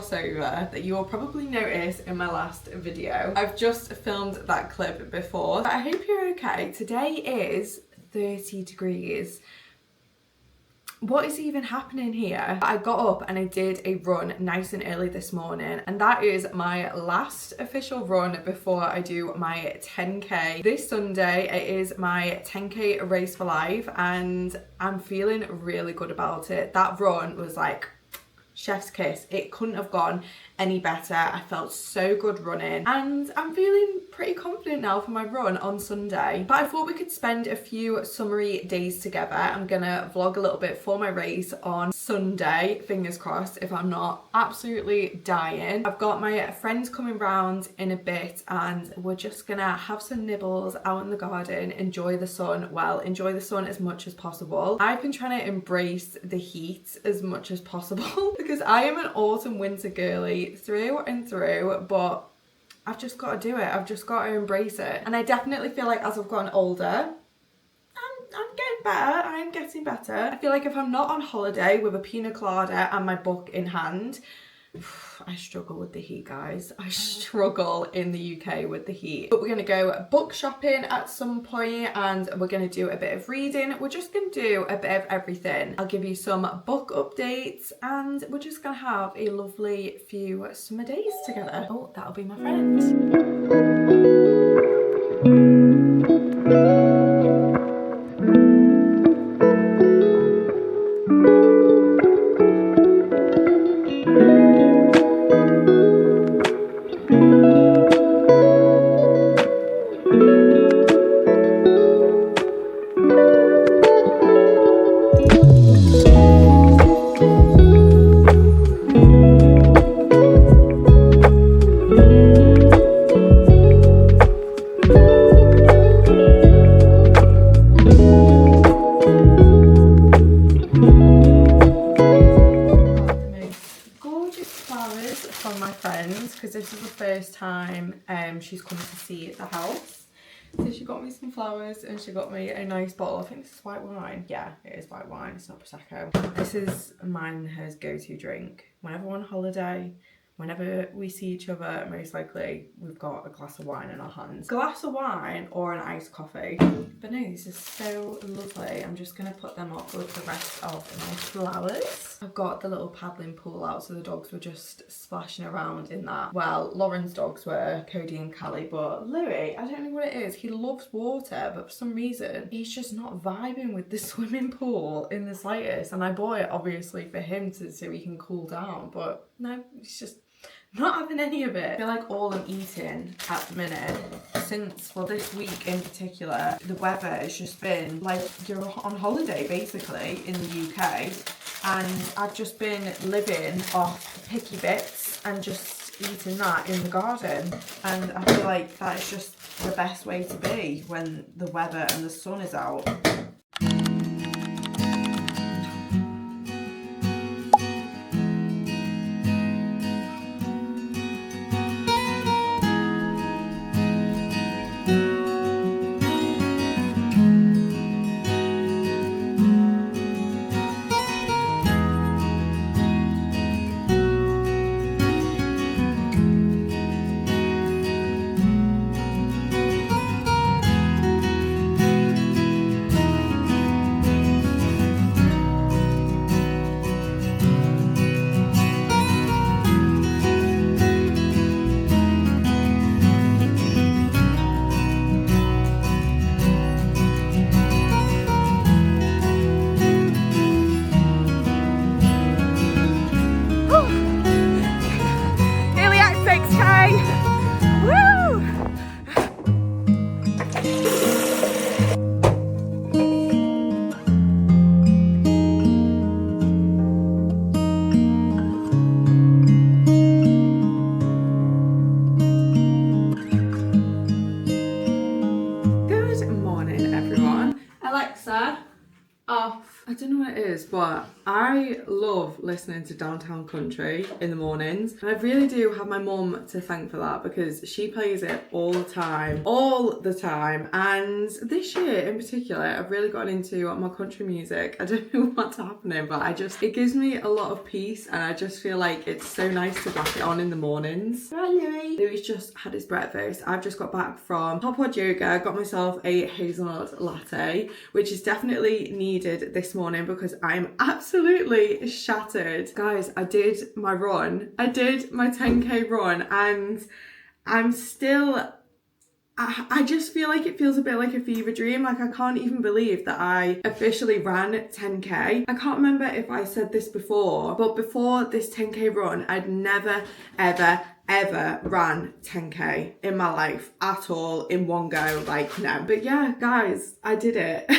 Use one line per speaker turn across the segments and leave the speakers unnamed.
crossover that you'll probably notice in my last video. I've just filmed that clip before, but I hope you're okay. Today is 30 degrees. What is even happening here? I got up and I did a run nice and early this morning, and that is my last official run before I do my 10k. This Sunday it is my 10k race for life, and I'm feeling really good about it. That run was like chef's kiss. It couldn't have gone any better. I felt so good running, and I'm feeling pretty confident now for my run on Sunday. But I thought we could spend a few summery days together. I'm gonna vlog a little bit for my race on Sunday, fingers crossed, if I'm not absolutely dying. I've got my friends coming round in a bit, and we're just gonna have some nibbles out in the garden, enjoy the sun. Well, enjoy the sun as much as possible. I've been trying to embrace the heat as much as possible because I am an autumn winter girly through and through, but I've just got to do it. I've just got to embrace it. And I definitely feel like as I've gotten older, I'm getting better. I am getting better. I feel like if I'm not on holiday with a pina colada and my book in hand, I struggle with the heat, guys. I struggle in the UK with the heat. But we're going to go book shopping at some point, and we're going to do a bit of reading. We're just going to do a bit of everything. I'll give you some book updates, and we're just going to have a lovely few summer days together. Oh, that'll be my friend. Because this is the first time she's come to see the house. So she got me some flowers and she got me a nice bottle. I think this is white wine. Yeah, it is white wine. It's not Prosecco. This is mine and hers go-to drink. Whenever we're on holiday, whenever we see each other, most likely we've got a glass of wine in our hands. Glass of wine or an iced coffee. But no, this is so lovely. I'm just going to put them up with the rest of my flowers. I've got the little paddling pool out, so the dogs were just splashing around in that. Well, Lauren's dogs were, Cody and Callie, but Louis, I don't know what it is. He loves water, but for some reason, he's just not vibing with the swimming pool in the slightest. And I bought it, obviously, for him so he can cool down, but no, he's just not having any of it. I feel like all I'm eating at the minute, since, well, this week in particular, the weather has just been like you're on holiday basically in the UK, and I've just been living off picky bits and just eating that in the garden, and I feel like that is just the best way to be when the weather and the sun is out. it is, but I love listening to Downtown Country in the mornings. And I really do have my mum to thank for that, because she plays it all the time. All the time. And this year in particular, I've really gotten into my country music. I don't know what's happening, but it gives me a lot of peace, and I just feel like it's so nice to whack it on in the mornings. Hi Louis. Louis just had his breakfast. I've just got back from hot pod yoga, got myself a hazelnut latte, which is definitely needed this morning because I'm absolutely shattered. Guys, I did my run. I did my 10k run, and I'm still, I just feel like it feels a bit like a fever dream. Like, I can't even believe that I officially ran 10k. I can't remember if I said this before, but before this 10k run, I'd never, ever ran 10k in my life at all in one go. Like, no. But yeah, guys, I did it.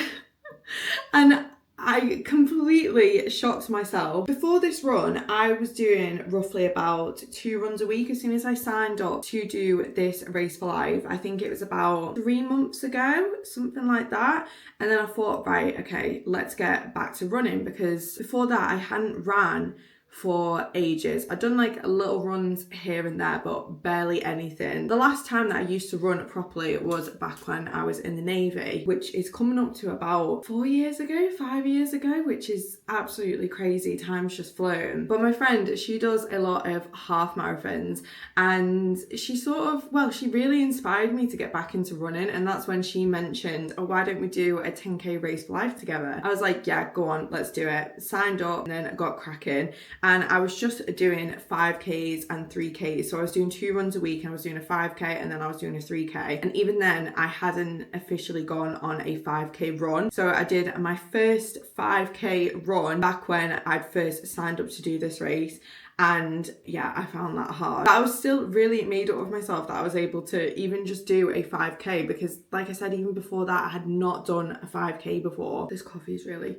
And I completely shocked myself. Before this run, I was doing roughly about 2 runs a week as soon as I signed up to do this Race for Life. I think it was about 3 months ago, something like that. And then I thought, right, okay, let's get back to running, because before that I hadn't ran for ages. I'd done like little runs here and there, but barely anything. The last time that I used to run properly was back when I was in the Navy, which is coming up to about 4 years ago, 5 years ago, which is absolutely crazy. Time's just flown. But my friend, she does a lot of half marathons, and she she really inspired me to get back into running. And that's when she mentioned, oh, why don't we do a 10k Race for Life together? I was like, yeah, go on, let's do it. Signed up, and then got cracking. And I was just doing 5Ks and 3Ks. So I was doing 2 runs a week, and I was doing a 5K, and then I was doing a 3K. And even then, I hadn't officially gone on a 5K run. So I did my first 5K run back when I'd first signed up to do this race. And yeah, I found that hard. But I was still really made up of myself that I was able to even just do a 5K, because like I said, even before that, I had not done a 5K before. This coffee is really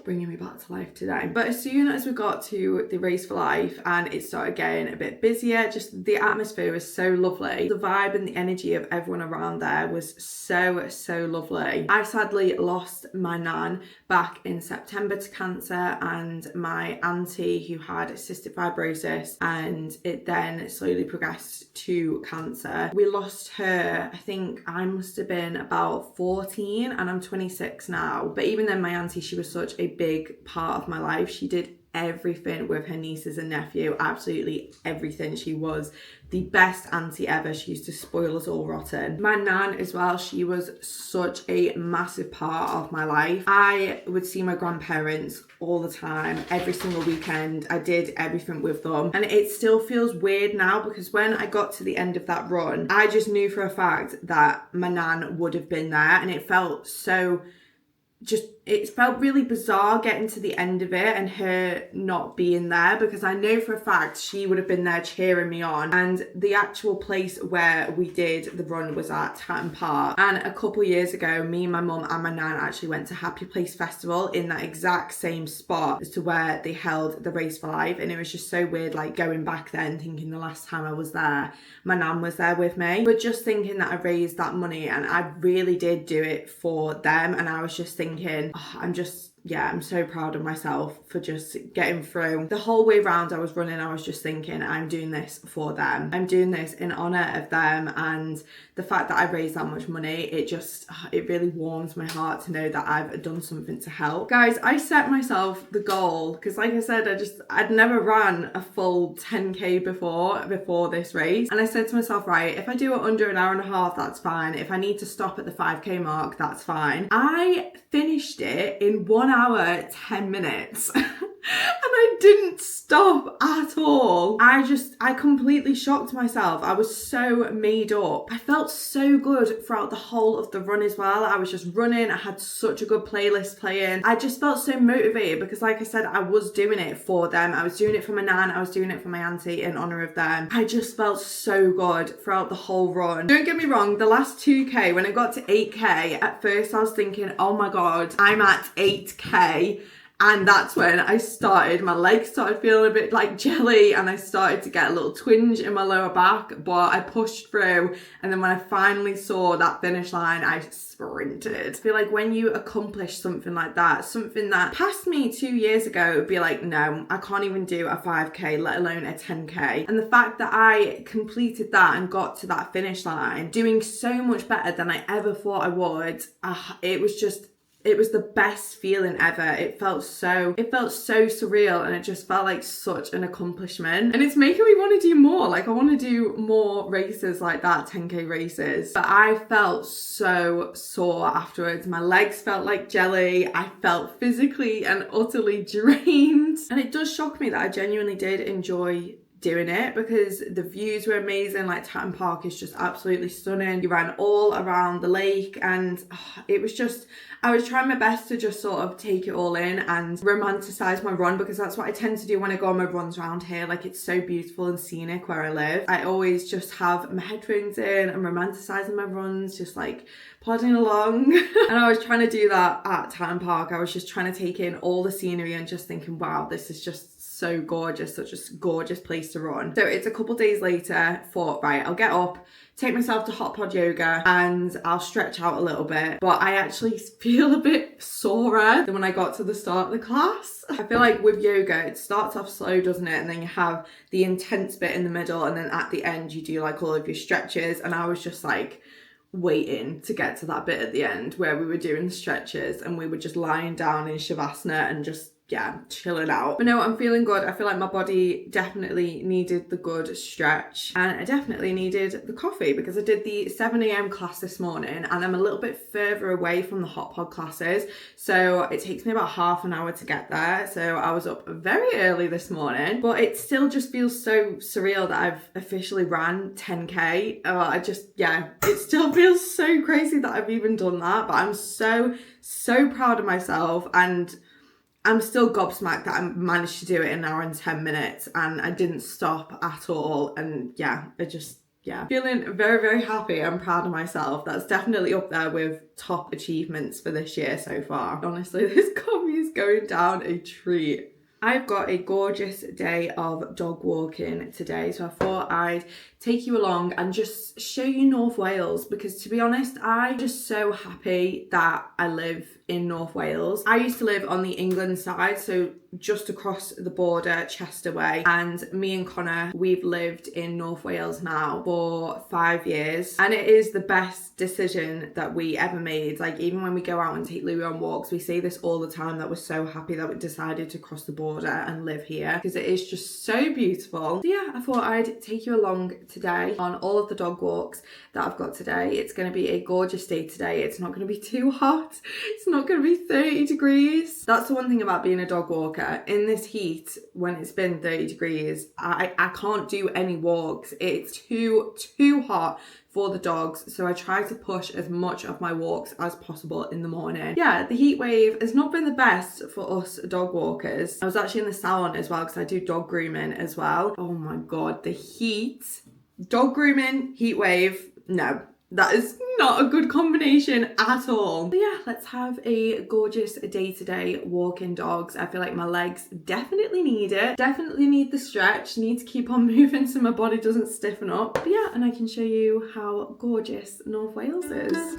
bringing me back to life today. But as soon as we got to the Race for Life and it started getting a bit busier, just the atmosphere was so lovely. The vibe and the energy of everyone around there was so lovely. I sadly lost my nan back in September to cancer, and my auntie who had cystic fibrosis, and it then slowly progressed to cancer. We lost her, I think I must have been about 14, and I'm 26 now. But even then, my auntie, she was such a big part of my life. She did everything with her nieces and nephew, absolutely everything. She was the best auntie ever. She used to spoil us all rotten. My nan as well, she was such a massive part of my life. I would see my grandparents all the time, every single weekend. I did everything with them, and it still feels weird now, because when I got to the end of that run, I just knew for a fact that my nan would have been there, and it felt so it felt really bizarre getting to the end of it and her not being there, because I know for a fact she would have been there cheering me on. And the actual place where we did the run was at Tatton Park. And a couple years ago, me, my mum and my nan actually went to Happy Place Festival in that exact same spot as to where they held the Race for Life. And it was just so weird, like going back then, thinking the last time I was there, my nan was there with me. But just thinking that I raised that money, and I really did do it for them. And I was just thinking, I'm so proud of myself for just getting through. The whole way round I was running, I was just thinking, I'm doing this for them. I'm doing this in honour of them. And the fact that I raised that much money, it really warms my heart to know that I've done something to help. Guys, I set myself the goal, because like I said, I'd never ran a full 10k before this race. And I said to myself, right, if I do it under an hour and a half, that's fine. If I need to stop at the 5k mark, that's fine. I finished it in 1 hour, 10 minutes. And I didn't stop at all. I completely shocked myself. I was so made up. I felt so good throughout the whole of the run as well. I was just running. I had such a good playlist playing. I just felt so motivated, because like I said, I was doing it for them. I was doing it for my nan. I was doing it for my auntie in honour of them. I just felt so good throughout the whole run. Don't get me wrong, the last 2k, when I got to 8k, at first I was thinking, oh my God, I'm at 8k. And that's when my legs started feeling a bit like jelly, and I started to get a little twinge in my lower back, but I pushed through. And then when I finally saw that finish line, I sprinted. I feel like when you accomplish something like that, something that past me 2 years ago would be like, no, I can't even do a 5k, let alone a 10k. And the fact that I completed that and got to that finish line, doing so much better than I ever thought I would, it was the best feeling ever. It felt so surreal, and it just felt like such an accomplishment. And it's making me want to do more. Like, I want to do more races like that, 10k races. But I felt so sore afterwards. My legs felt like jelly. I felt physically and utterly drained. And it does shock me that I genuinely did enjoy doing it, because the views were amazing. Like, Tatton Park is just absolutely stunning. You ran all around the lake, and it was just, I was trying my best to just sort of take it all in and romanticize my run, because that's what I tend to do when I go on my runs around here. Like, it's so beautiful and scenic where I live. I always just have my headphones in and romanticizing my runs, just like plodding along. And I was trying to do that at Tatton Park. I was just trying to take in all the scenery and just thinking, wow, this is just so gorgeous, such a gorgeous place to run. So it's a couple days later, thought, right, I'll get up, take myself to hot pod yoga, and I'll stretch out a little bit. But I actually feel a bit sorer than when I got to the start of the class. I feel like with yoga, it starts off slow, doesn't it? And then you have the intense bit in the middle, and then at the end you do like all of your stretches. And I was just like waiting to get to that bit at the end where we were doing the stretches, and we were just lying down in shavasana and just chilling out. But no, I'm feeling good. I feel like my body definitely needed the good stretch, and I definitely needed the coffee, because I did the 7 a.m. class this morning, and I'm a little bit further away from the hot pod classes, so it takes me about half an hour to get there. So I was up very early this morning, but it still just feels so surreal that I've officially ran 10k. It still feels so crazy that I've even done that, but I'm so proud of myself, and I'm still gobsmacked that I managed to do it in an hour and 10 minutes, and I didn't stop at all. And feeling very, very happy and proud of myself. That's definitely up there with top achievements for this year so far. Honestly, this coffee is going down a treat. I've got a gorgeous day of dog walking today, so I thought I'd take you along and just show you North Wales, because to be honest, I'm just so happy that I live in North Wales. I used to live on the England side, so just across the border, Chester way, and me and Connor, we've lived in North Wales now for 5 years, and it is the best decision that we ever made. Like, even when we go out and take Louis on walks, we say this all the time, that we're so happy that we decided to cross the border and live here, because it is just so beautiful. So yeah, I thought I'd take you along today on all of the dog walks that I've got today. It's going to be a gorgeous day today. It's not going to be too hot. It's not going to be 30 degrees. That's the one thing about being a dog walker. In this heat, when it's been 30 degrees, I can't do any walks. It's too hot for the dogs, so I try to push as much of my walks as possible in the morning. Yeah, the heat wave has not been the best for us dog walkers. I was actually in the salon as well, because I do dog grooming as well. Oh my god, the heat. Dog grooming, heat wave, no. That is not a good combination at all. But yeah, let's have a gorgeous day today walking dogs. I feel like my legs definitely need it. Definitely need the stretch. Need to keep on moving so my body doesn't stiffen up. But yeah, and I can show you how gorgeous North Wales is.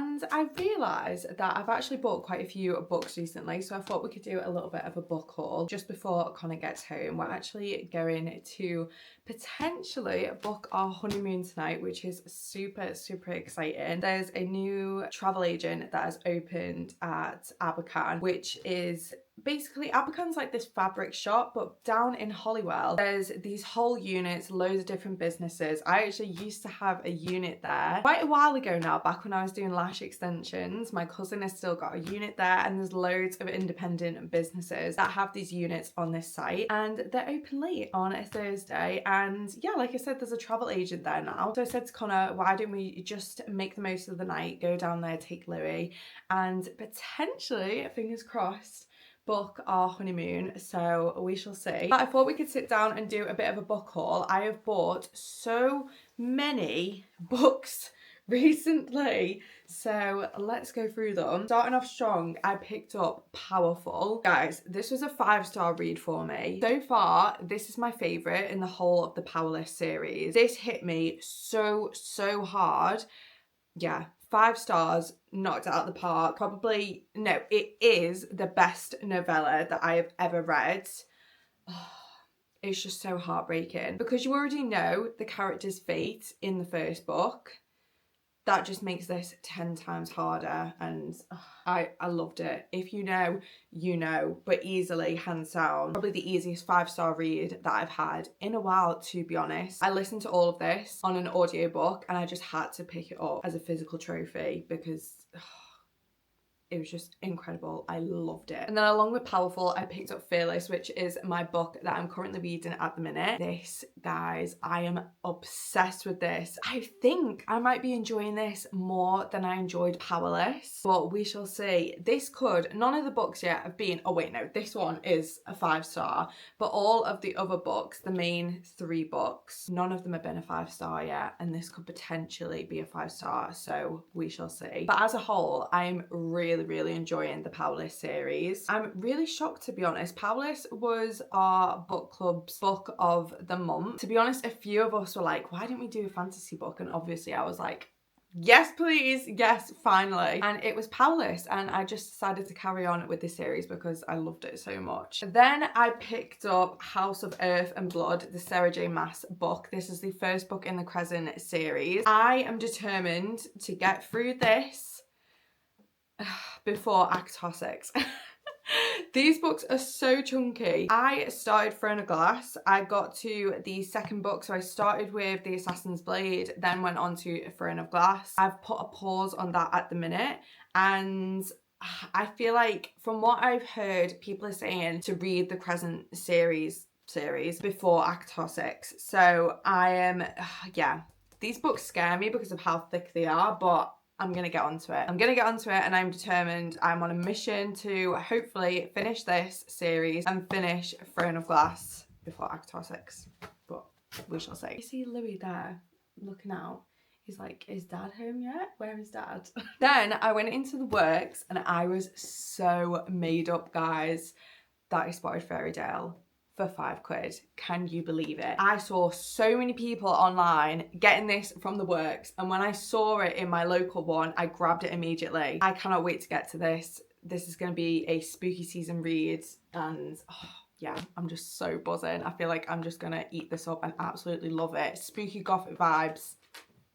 And I realised that I've actually bought quite a few books recently, so I thought we could do a little bit of a book haul. Just before Connor gets home, we're actually going to potentially book our honeymoon tonight, which is super, super exciting. There's a new travel agent that has opened at Abercan, which is basically, Abercan's like this fabric shop, but down in Holywell, there's these whole units, loads of different businesses. I actually used to have a unit there quite a while ago now, back when I was doing lash extensions. My cousin has still got a unit there, and there's loads of independent businesses that have these units on this site, and they're open late on a Thursday. And yeah, like I said, there's a travel agent there now. So I said to Connor, why don't we just make the most of the night, go down there, take Louis, and potentially, fingers crossed, book our honeymoon. So we shall see. But I thought we could sit down and do a bit of a book haul. I have bought so many books recently, so let's go through them. Starting off strong, I picked up Powerful. Guys, this was a 5-star read for me. So far, this is my favourite in the whole of the Powerless series. This hit me so hard. Yeah, 5 stars, knocked it out of the park. Probably, no, it is the best novella that I have ever read. Oh, it's just so heartbreaking because you already know the character's fate in the first book. That just makes this 10 times harder, and I loved it. If you know, you know, but easily, hands down, probably the easiest 5-star read that I've had in a while, to be honest. I listened to all of this on an audiobook, and I just had to pick it up as a physical trophy because it was just incredible. I loved it. And then along with Powerful, I picked up Fearless, which is my book that I'm currently reading at the minute. This, guys, I am obsessed with this. I think I might be enjoying this more than I enjoyed Powerless, but we shall see. This could, none of the books yet have been, oh wait, no, this one is a 5-star, but all of the other books, the main 3 books, none of them have been a 5-star yet, and this could potentially be a 5-star, so we shall see. But as a whole, I'm really enjoying the Powerless series. I'm really shocked, to be honest. Powerless was our book club's book of the month. To be honest, a few of us were like, why didn't we do a fantasy book? And obviously I was like, yes please, yes, finally. And it was Powerless, and I just decided to carry on with this series because I loved it so much. Then I picked up House of Earth and Blood, the Sarah J Maas book. This is the first book in the Crescent series. I am determined to get through this before ACOTAR 6. These books are so chunky. I started Throne of Glass. I got to the second book, so I started with The Assassin's Blade, then went on to Throne of Glass. I've put a pause on that at the minute, and I feel like from what I've heard, people are saying to read the Crescent series before ACOTAR 6. So I am, yeah, these books scare me because of how thick they are, but I'm going to get onto it. I'm going to get onto it, and I'm determined. I'm on a mission to hopefully finish this series and finish Throne of Glass before ACOTAR 6. But we shall see. You see Louis there looking out. He's like, is Dad home yet? Where is Dad? Then I went into the works, and I was so made up, guys, that I spotted Fairytale for £5. Can you believe it? I saw so many people online getting this from the works, and when I saw it in my local one, I grabbed it immediately. I cannot wait to get to this. This is going to be a spooky season read, and yeah, I'm just so buzzing. I feel like I'm just going to eat this up and absolutely love it. Spooky gothic vibes.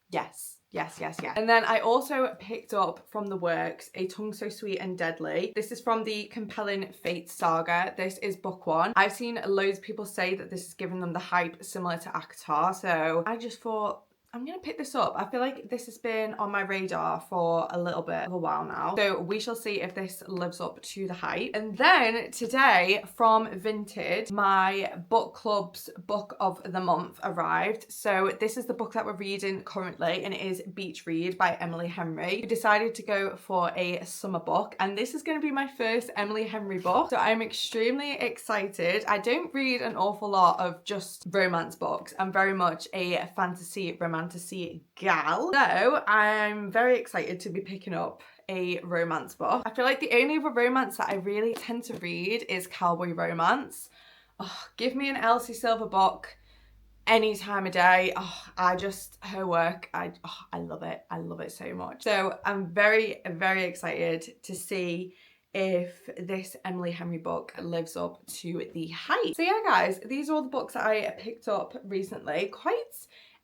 Yes. Yes. And then I also picked up from the works A Tongue So Sweet and Deadly. This is from the Compelling Fate saga. This is book 1. I've seen loads of people say that this is giving them the hype similar to ACOTAR, so I just thought, I'm going to pick this up. I feel like this has been on my radar for a little bit of a while now. So we shall see if this lives up to the hype. And then today from Vinted, my book club's book of the month arrived. So this is the book that we're reading currently, and it is Beach Read by Emily Henry. We decided to go for a summer book, and this is going to be my first Emily Henry book. So I'm extremely excited. I don't read an awful lot of just romance books. I'm very much a fantasy romance gal, so I'm very excited to be picking up a romance book. I feel like the only other romance that I really tend to read is cowboy romance. Oh, give me an Elsie Silver book any time of day. Oh, her work, I love it. I love it so much. So I'm very, very excited to see if this Emily Henry book lives up to the hype. So yeah, guys, these are all the books that I picked up recently. Quite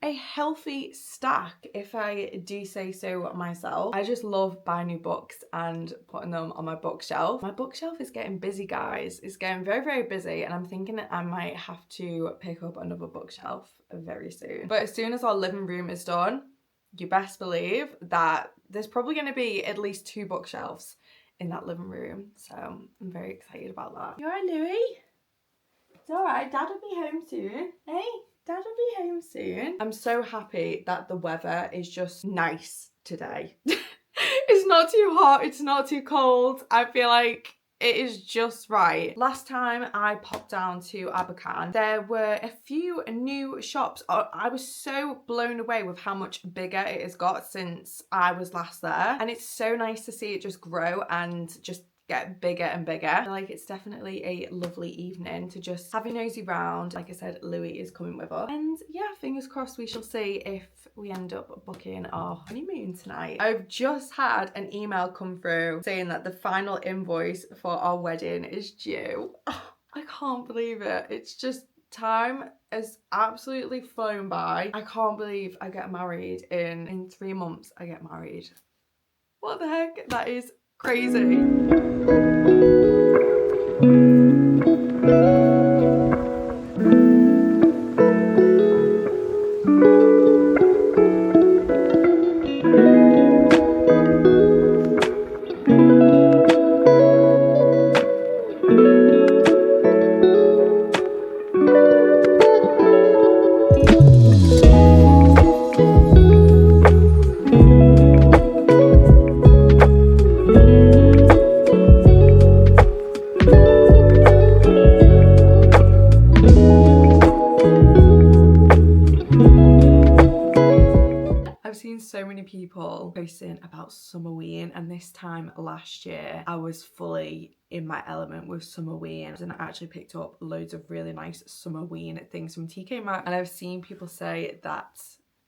a healthy stack, if I do say so myself. I just love buying new books and putting them on my bookshelf. My bookshelf is getting busy, guys. It's getting very, very busy, and I'm thinking that I might have to pick up another bookshelf very soon. But as soon as our living room is done, you best believe that there's probably going to be at least 2 bookshelves in that living room. So I'm very excited about that. You alright, Louis? It's alright, Dad will be home soon. Hey? Dad will be home soon. I'm so happy that the weather is just nice today. It's not too hot, it's not too cold. I feel like it is just right. Last time I popped down to Abercan, there were a few new shops. I was so blown away with how much bigger it has got since I was last there. And it's so nice to see it just grow and just get bigger and bigger. I feel like it's definitely a lovely evening to just have a nosy round. Like I said, Louis is coming with us. And yeah, fingers crossed we shall see if we end up booking our honeymoon tonight. I've just had an email come through saying that the final invoice for our wedding is due. Oh, I can't believe it. It's just time has absolutely flown by. I can't believe I get married in 3 months. I get married. What the heck? That is crazy. So many people posting about Summerween, and this time last year I was fully in my element with Summerween, and I actually picked up loads of really nice Summerween things from TK Maxx, and I've seen people say that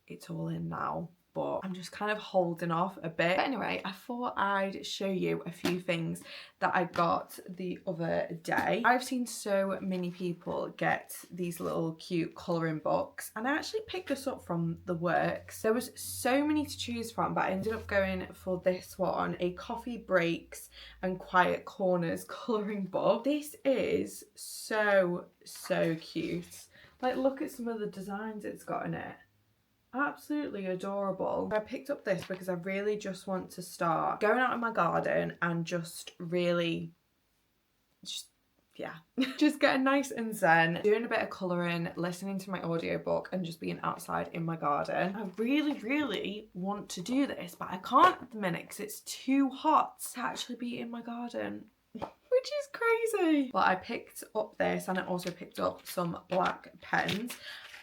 it's all in now, but I'm just kind of holding off a bit. But anyway, I thought I'd show you a few things that I got the other day. I've seen so many people get these little cute colouring books, and I actually picked this up from the works. There was so many to choose from, but I ended up going for this one, a Coffee Breaks and Quiet Corners colouring book. This is so cute. Like, look at some of the designs it's got in it. Absolutely adorable. I picked up this because I really just want to start going out in my garden and just really just getting nice and zen, doing a bit of colouring, listening to my audiobook and just being outside in my garden. I really want to do this, but I can't at the minute because it's too hot to actually be in my garden, which is crazy. But I picked up this, and I also picked up some black pens.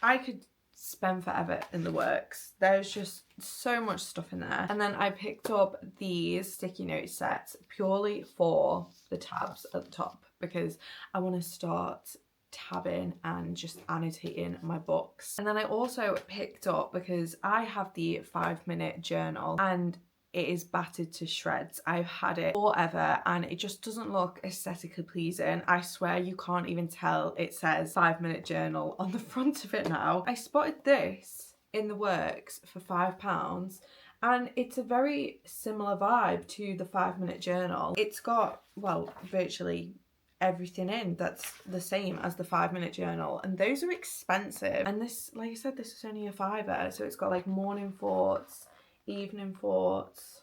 I could spend forever in the works. There's just so much stuff in there. And then I picked up these sticky note sets purely for the tabs at the top, because I want to start tabbing and just annotating my books. And then I also picked up, because I have the 5-minute journal and it is battered to shreds. I've had it forever and it just doesn't look aesthetically pleasing. I swear you can't even tell it says 5-minute journal on the front of it now. I spotted this in the works for £5, and it's a very similar vibe to the 5-minute journal. It's got, well, virtually everything in that's the same as the 5-minute journal, and those are expensive. And this, like I said, this is only a £5, so it's got like morning thoughts, evening thoughts,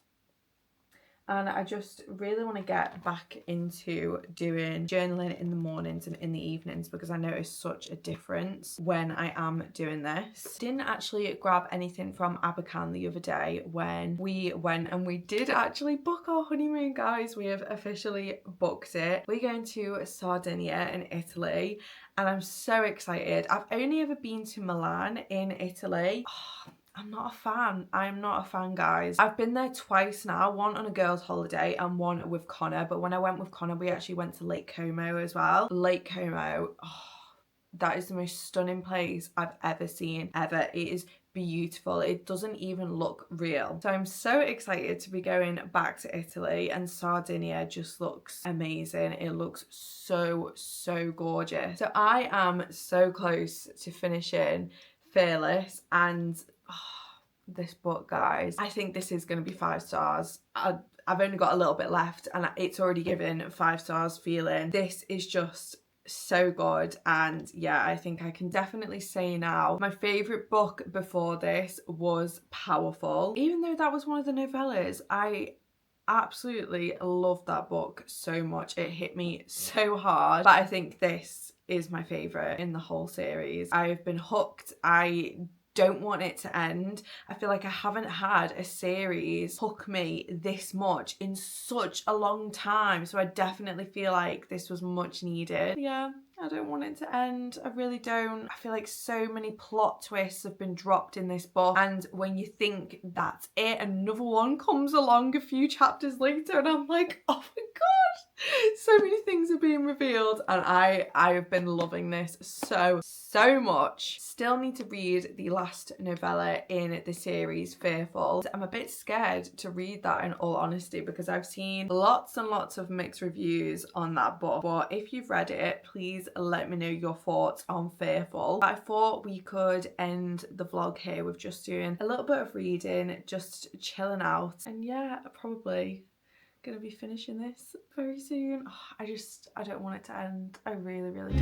and I just really want to get back into doing journaling in the mornings and in the evenings, because I notice such a difference when I am doing this. Didn't actually grab anything from Abercan the other day when we went, and we did actually book our honeymoon, guys. We have officially booked it. We're going to Sardinia in Italy, and I'm so excited. I've only ever been to Milan in Italy. I'm not a fan. I'm not a fan, guys. I've been there twice now, one on a girls' holiday and one with Connor. But when I went with Connor, we actually went to Lake Como as well. Lake Como, oh, that is the most stunning place I've ever seen, ever. It is beautiful. It doesn't even look real. So I'm so excited to be going back to Italy, and Sardinia just looks amazing. It looks so gorgeous. So I am so close to finishing Fearless, and this book, guys, I think this is going to be 5 stars. I've only got a little bit left and it's already given 5 stars feeling. This is just so good, and yeah, I think I can definitely say now my favourite book before this was Powerful. Even though that was one of the novellas, I absolutely loved that book so much. It hit me so hard, but I think this is my favourite in the whole series. I've been hooked. I don't want it to end. I feel like I haven't had a series hook me this much in such a long time, so I definitely feel like this was much needed. Yeah, I don't want it to end. I really don't. I feel like so many plot twists have been dropped in this book, and when you think that's it, another one comes along a few chapters later and I'm like, oh my gosh, so many things are being revealed, and I have been loving this so much. Still need to read the last novella in the series, Fearful. I'm a bit scared to read that, in all honesty, because I've seen lots and lots of mixed reviews on that book. But if you've read it, please let me know your thoughts on Fearful. I thought we could end the vlog here with just doing a little bit of reading, just chilling out, and yeah, probably gonna be finishing this very soon. I don't want it to end. I really don't.